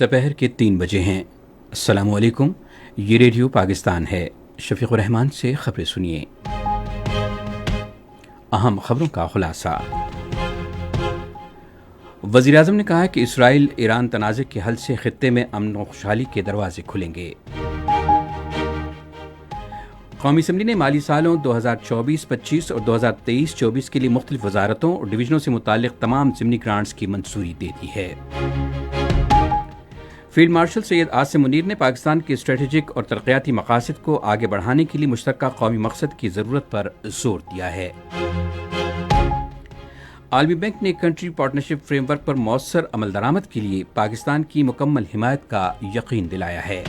दोपहर के 3 बजे हैं। अस्सलाम वालेकुम। ये रेडियो पाकिस्तान है। शफीक रहमान से खबरें सुनिए। अहम खबरों का खुलासा। वज़ीर-ए-आज़म ने कहा है कि इसराइल ईरान तनाज़े के हल से खित्ते में अमन और खुशहाली के दरवाजे खुलेंगे। कौमी असम्बली ने माली सालों 2024-25 और 2023-24 के लिए मुख्तलिफ वजारतों और डिवीजनों से मुताल्लिक़ तमाम ज़िमनी ग्रांट्स की मंजूरी दे दी है। फील्ड मार्शल सैयद आसिम मुनीर ने पाकिस्तान के स्ट्रेटेजिक और तरक्याती मकासद को आगे बढ़ाने के लिए मुश्तरका कौमी मकसद की ज़रूरत पर जोर दिया है। आलमी बैंक ने कंट्री पार्टनरशिप फ्रेमवर्क पर मौसर अमल दरामद के लिए पाकिस्तान की मुकम्मल हिमायत का यकीन दिलाया है।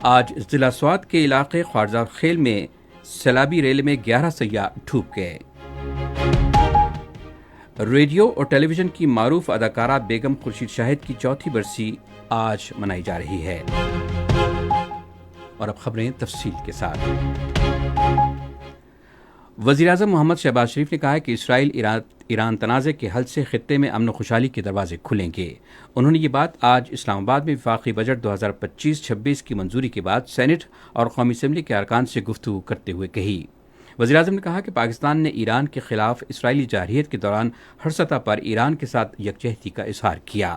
आज जिला स्वात के इलाके ख्वाजा खेल में सैलाबी रेल में 11 सयाह डूब गए। रेडियो और टेलीविजन की मारूफ अदाकारा बेगम खुर्शीद शाहिद की चौथी बरसी आज मनाई जा रही है। और अब खबरें तफसील के साथ। वज़ीर-ए-आज़म मोहम्मद शहबाज शरीफ ने कहा है कि इसराइल ईरान तनाज़े के हल से खित्ते में अमन खुशहाली के दरवाजे खुलेंगे। उन्होंने ये बात आज इस्लामाबाद में वफाकी बजट 2025-26 की मंजूरी के बाद सेनेट और कौमी असम्बली के अरकान से गुफ्तगू करते हुए कही। वज़ीर-ए-आज़म ने कहा कि पाकिस्तान ने ईरान के खिलाफ इसराइली जारहियत के दौरान हर सतह पर ईरान के साथ यकजहती का इजहार किया।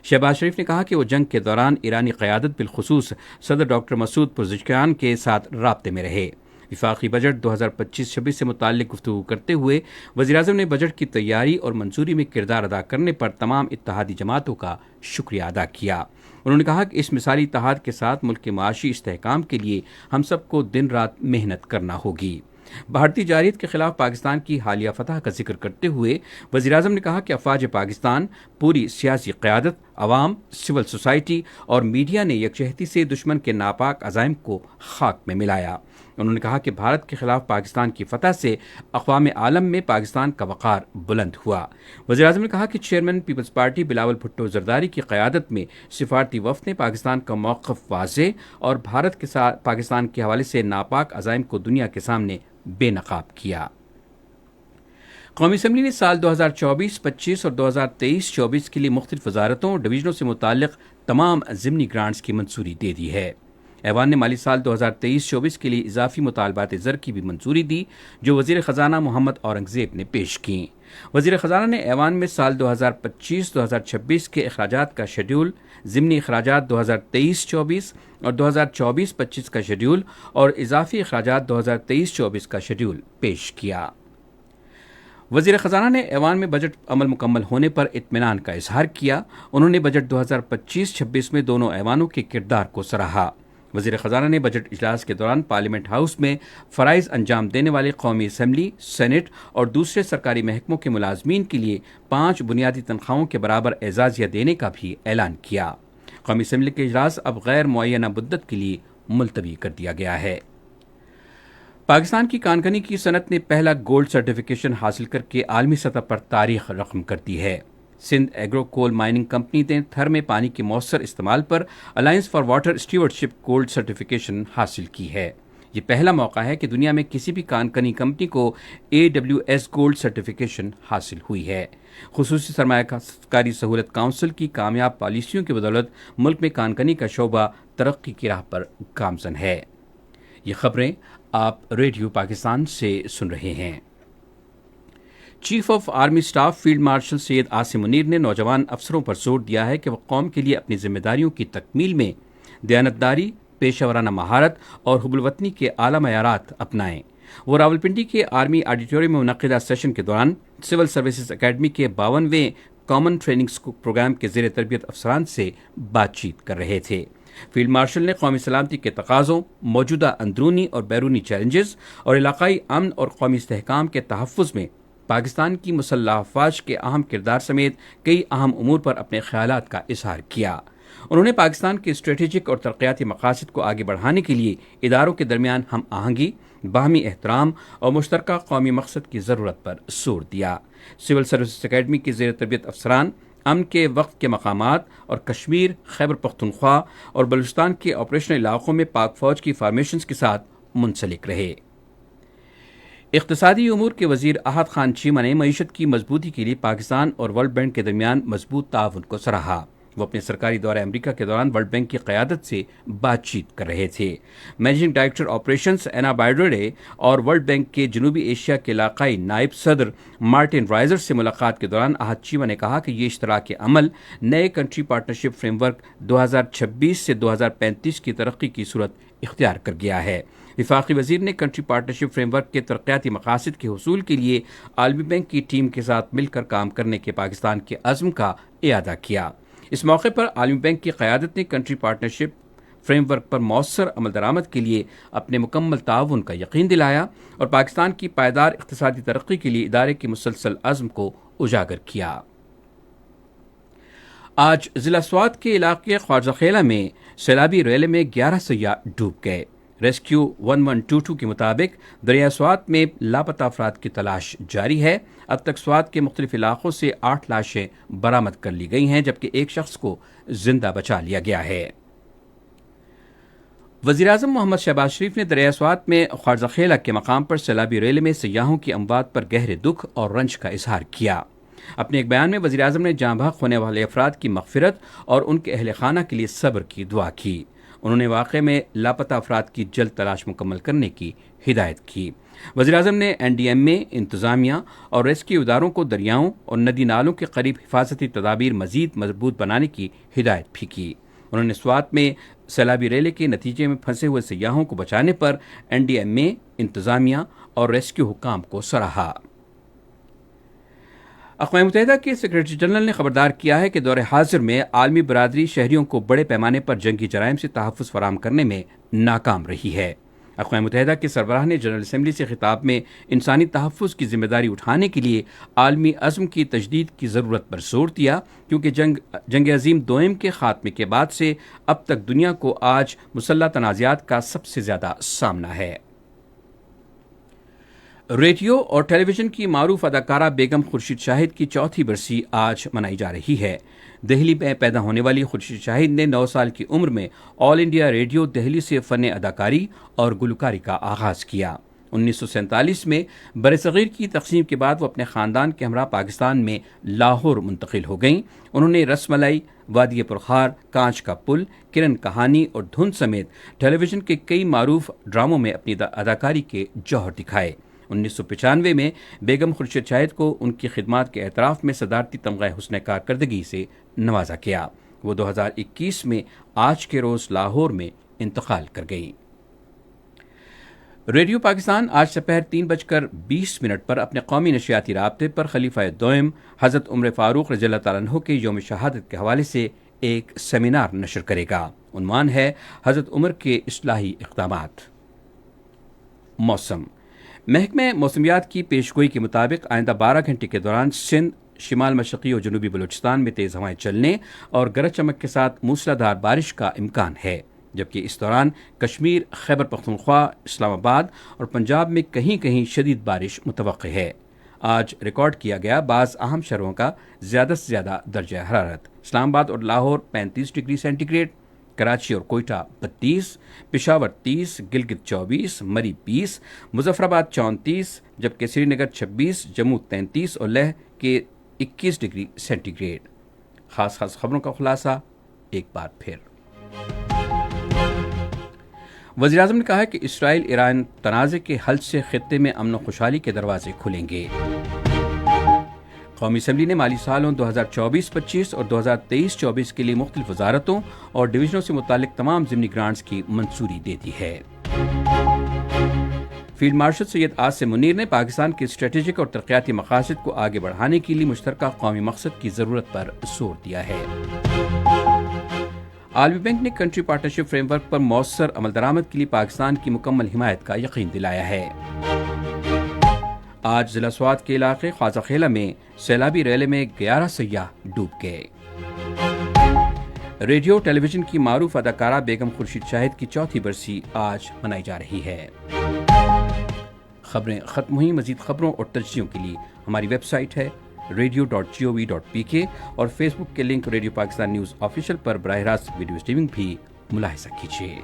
शहबाज शरीफ ने कहा कि वो जंग के दौरान ईरानी क़यादत बिलखुसूस सदर डॉक्टर मसूद पुज़ेशकियान के साथ राब्ते में रहे। वफाकी बजट 2025-26 से मुताल्लिक़ गुफ्तगू करते हुए वज़ीर-ए-आज़म ने बजट की तैयारी और मंजूरी में किरदार अदा करने पर तमाम इत्तेहादी जमातों का शुक्रिया अदा किया। उन्होंने कहा कि इस मिसाली इत्तेहाद के साथ मुल्क के माशी इस्तेहकाम के लिए हम सबको दिन रात मेहनत करना होगी। भारतीय जारहियत के खिलाफ पाकिस्तान की हालिया फतह का जिक्र करते हुए वज़ीर-ए-आज़म ने कहा कि अफवाज पाकिस्तान, पूरी सियासी क़यादत, अवाम, सिविल सोसाइटी और मीडिया ने यकजहती से दुश्मन के नापाक अज़ाइम को खाक में मिलाया। उन्होंने कहा कि भारत के खिलाफ पाकिस्तान की फतह से अक़वाम आलम में पाकिस्तान का वक़ार बुलंद हुआ। वज़ीर-ए-आज़म ने कहा कि चेयरमैन पीपल्स पार्टी बिलावल भुट्टो ज़रदारी की क़यादत में सिफारती वफ़द ने पाकिस्तान का मौक़िफ़ वाज़ेह और भारत के साथ पाकिस्तान के हवाले से नापाक अज़ाइम को दुनिया के सामने बेनकाब किया। कौमी असम्बली ने साल 2024-25 और 2023-24 के लिए मुख्तलिफ वजारतों और डिवीजनों से मुताल्लिक़ तमाम ज़िमनी ग्रांट्स की मंजूरी दे दी है। ऐवान ने माली साल 2023-24 के लिए इजाफी मुतालबात ज़र की भी मंजूरी दी, जो वज़ीर ख़जाना मोहम्मद औरंगज़ेब ने पेश की। वज़ीर ख़जाना ने ऐवान में साल 2025-2026 के अखराजात का शेड्यूल, ज़िमनी अखराजात 2023-24 और 2024-25 का शेड्यूल और इजाफी अखराजात 2023-24 का शेड्यूल पेश किया। वज़ीर ख़जाना ने ऐवान में बजट अमल मुकम्मल होने पर इत्मीनान का इजहार किया। उन्होंने बजट 2025-26 में दोनों ऐवानों के किरदार को सराहा। वज़ीर ख़जाना ने बजट इजलास के दौरान पार्लियामेंट हाउस में फ़राइज़ अंजाम देने वाले कौमी असम्बली, सेनेट और दूसरे सरकारी महकमों के मुलाजमीन के लिए 5 बुनियादी तनख्वाहों के बराबर एजाज़िया देने का भी ऐलान किया। कौमी असम्बली के इजलास अब गैर मुअय्यना मुद्दत के लिए मुलतवी कर दिया गया है। पाकिस्तान की कानकनी की सनत ने पहला गोल्ड सर्टिफिकेशन हासिल करके आलमी सतह पर तारीख रकम कर दी है। Sindh Engro coal mining company ने थर में पानी के मौसर इस्तेमाल पर alliance for water stewardship gold certification हासिल की है। ये पहला मौका है कि दुनिया में किसी भी कानकनी कंपनी को AWS गोल्ड सर्टिफिकेशन हासिल हुई है। खुसूसी सरमायाकारी सहूलत काउंसिल की कामयाब पॉलिसियों की बदौलत मुल्क में कानकनी का शोबा तरक्की की राह पर गामजन है। ये खबरें आप रेडियो पाकिस्तान से सुन रहे हैं। Chief of army staff field marshal Syed Asim Munir ने नौजवान अफसरों पर जोर दिया है कि वह कौम के लिए अपनी जिम्मेदारियों की तकमील में दयानतदारी, पेशेवराना महारत और हुब्बुल वतनी के आला मयारात अपनाएं। वो रावलपिंडी के आर्मी ऑडिटोरियम में मुनक़िदा सेशन के दौरान सिविल सर्विसेज अकेडमी के 52वें कॉमन ट्रेनिंग प्रोग्राम के ज़ेर तरबियत अफसरान से बातचीत कर रहे थे। फील्ड मार्शल ने कौमी सलामती के तकाज़ों, मौजूदा अंदरूनी और बैरूनी चैलेंजेस और इलाकाई अमन और कौमी इस्तेहकाम के तहफ़्फ़ुज़ में पाकिस्तान की मुसल्लह अफ़वाज के अहम किरदार समेत कई अहम उमूर पर अपने ख़यालात का इजहार किया। उन्होंने पाकिस्तान के स्ट्रेटेजिक और तरक्याती मकासद को आगे बढ़ाने के लिए इदारों के दरमियान हम आहंगी, बाहमी एहतराम और मुश्तरका कौमी मकसद की ज़रूरत पर जोर दिया। सिविल सर्विसेज अकेडमी के ज़ेर तरबियत अफसरान अमन के वक्त के मकामात और कश्मीर, खैबर पख्तूनख्वा और बलूचिस्तान के ऑपरेशनल इलाकों में पाक फ़ौज की फार्मेशंस के साथ मुंसलिक रहे। इक़्तिसादी उमूर के वज़ीर अहद खान चीमा ने मईशत की मजबूती के लिए पाकिस्तान और वर्ल्ड बैंक के दरमियान मजबूत ताउन को सराहा। وہ اپنے سرکاری دورہ امریکہ کے دوران ورلڈ بینک کی قیادت سے بات چیت کر رہے تھے۔ مینیجنگ ڈائریکٹر آپریشنز اینا بائیڈوڈے اور ورلڈ بینک کے جنوبی ایشیا کے علاقائی نائب صدر مارٹن رائزر سے ملاقات کے دوران احد چیمہ نے کہا کہ یہ اشتراک عمل نئے کنٹری پارٹنرشپ فریم ورک 2026 سے 2035 کی ترقی کی صورت اختیار کر گیا ہے۔ وفاقی وزیر نے کنٹری پارٹنرشپ فریم ورک کے ترقیاتی مقاصد کے حصول کے لیے عالمی بینک کی ٹیم کے ساتھ مل کر کام کرنے کے پاکستان کے عزم کا اعادہ کیا۔ اس موقع پر عالمی بینک کی قیادت نے کنٹری پارٹنرشپ فریم ورک پر مؤثر عمل درآمد کے لیے اپنے مکمل تعاون کا یقین دلایا اور پاکستان کی پائیدار اقتصادی ترقی کے لیے ادارے کے مسلسل عزم کو اجاگر کیا۔ آج ضلع سوات کے علاقے خواجہ خیلہ میں سیلابی ریلے میں 11 سیاح ڈوب گئے۔ ریسکیو 1122 کے مطابق دریا سوات میں لاپتہ افراد کی تلاش جاری ہے۔ اب تک سوات کے مختلف علاقوں سے 8 لاشیں برآمد کر لی گئی ہیں جبکہ ایک شخص کو زندہ بچا لیا گیا ہے۔ وزیراعظم محمد شہباز شریف نے دریا سوات میں خواجہ خیلہ کے مقام پر سیلابی ریلے میں سیاحوں کی اموات پر گہرے دکھ اور رنج کا اظہار کیا۔ اپنے ایک بیان میں وزیراعظم نے جاں بحق ہونے والے افراد کی مغفرت اور ان کے اہل خانہ کے لیے صبر کی دعا کی۔ انہوں نے واقعے میں لاپتہ افراد کی جلد تلاش مکمل کرنے کی ہدایت کی۔ وزیراعظم نے این ڈی ایم اے، انتظامیہ اور ریسکیو اداروں کو دریاؤں اور ندی نالوں کے قریب حفاظتی تدابیر مزید مضبوط بنانے کی ہدایت بھی کی۔ انہوں نے سوات میں سیلابی ریلے کے نتیجے میں پھنسے ہوئے سیاحوں کو بچانے پر این ڈی ایم اے، انتظامیہ اور ریسکیو حکام کو سراہا۔ اقوام متحدہ کے سیکرٹری جنرل نے خبردار کیا ہے کہ دور حاضر میں عالمی برادری شہریوں کو بڑے پیمانے پر جنگی جرائم سے تحفظ فراہم کرنے میں ناکام رہی ہے۔ اقوام متحدہ کے سربراہ نے جنرل اسمبلی سے خطاب میں انسانی تحفظ کی ذمہ داری اٹھانے کے لیے عالمی عزم کی تجدید کی ضرورت پر زور دیا، کیونکہ جنگ عظیم دوئم کے خاتمے کے بعد سے اب تک دنیا کو آج مسلح تنازعات کا سب سے زیادہ سامنا ہے۔ ریڈیو اور ٹیلی ویژن کی معروف اداکارہ بیگم خورشید شاہد کی 4تھی برسی آج منائی جا رہی ہے۔ دہلی میں پیدا ہونے والی خورشید شاہد نے 9 سال کی عمر میں آل انڈیا ریڈیو دہلی سے فن اداکاری اور گلوکاری کا آغاز کیا۔ 1947 میں برصغیر کی تقسیم کے بعد وہ اپنے خاندان کے ہمراہ پاکستان میں لاہور منتقل ہو گئیں۔ انہوں نے رس ملائی، وادی پرخار، کانچ کا پل، کرن کہانی اور دھن سمیت ٹیلی ویژن کے کئی معروف ڈراموں میں اپنی اداکاری کے جوہر دکھائے۔ 1995 میں بیگم خورشید شاہد کو ان کی خدمات کے اعتراف میں صدارتی تمغہ حسن کارکردگی سے نوازا گیا۔ وہ 2021 میں آج کے روز لاہور میں انتقال کر گئیں۔ ریڈیو پاکستان آج دوپہر 3:20 پر اپنے قومی نشریاتی رابطے پر خلیفہ دوئم حضرت عمر فاروق رضی اللہ تعالیٰ عنہ کے یوم شہادت کے حوالے سے ایک سیمینار نشر کرے گا۔ عنوان ہے حضرت عمر کے اصلاحی اقدامات۔ موسم۔ محکمہ موسمیات کی پیشگوئی کے مطابق آئندہ 12 گھنٹے کے دوران سندھ، شمال مشرقی اور جنوبی بلوچستان میں تیز ہوائیں چلنے اور گرج چمک کے ساتھ موسلادھار بارش کا امکان ہے، جبکہ اس دوران کشمیر، خیبر پختونخوا، اسلام آباد اور پنجاب میں کہیں کہیں شدید بارش متوقع ہے۔ آج ریکارڈ کیا گیا بعض اہم شہروں کا زیادہ سے زیادہ درجہ حرارت۔ اسلام آباد اور Lahore 35 degree centigrade, Karachi اور کوئٹہ 32، پشاور 30، گلگت 24، مری 20، مظفر آباد 34، جبکہ سری نگر 26، جموں 33 اور لیہ کے 21 ڈگری سینٹی گریڈ۔ خاص خبروں کا خلاصہ ایک بار پھر۔ وزیراعظم نے کہا کہ اسرائیل ایران تنازع کے حل سے خطے میں امن و خوشحالی کے دروازے کھلیں گے۔ قومی اسمبلی نے مالی سالوں 2024-25 اور 2023-24 کے لیے مختلف وزارتوں اور ڈویژنوں سے متعلق تمام ضمنی گرانٹس کی منظوری دے دی ہے۔ فیلڈ مارشل سید عاصم منیر نے پاکستان کے اسٹریٹجک اور ترقیاتی مقاصد کو آگے بڑھانے کے لیے مشترکہ قومی مقصد کی ضرورت پر زور دیا ہے۔ عالمی بینک نے کنٹری پارٹنرشپ فریم ورک پر مؤثر عمل درآمد کے لیے پاکستان کی مکمل حمایت کا یقین دلایا ہے۔ آج ضلع سوات کے علاقے خواجہ خیلہ میں سیلابی ریلے میں 11 سیاح ڈوب گئے۔ ریڈیو ٹیلی ویژن کی معروف اداکارہ بیگم خورشید شاہد کی 4تھی برسی آج منائی جا رہی ہے۔ خبریں ختم ہوئیں۔ مزید خبروں اور تجزیوں کے لیے ہماری ویب سائٹ ہے radio.gov.pk اور فیس بک کے link radio Pakistan news official پر براہ راست ویڈیو اسٹریمنگ بھی ملاحظہ کیجیے۔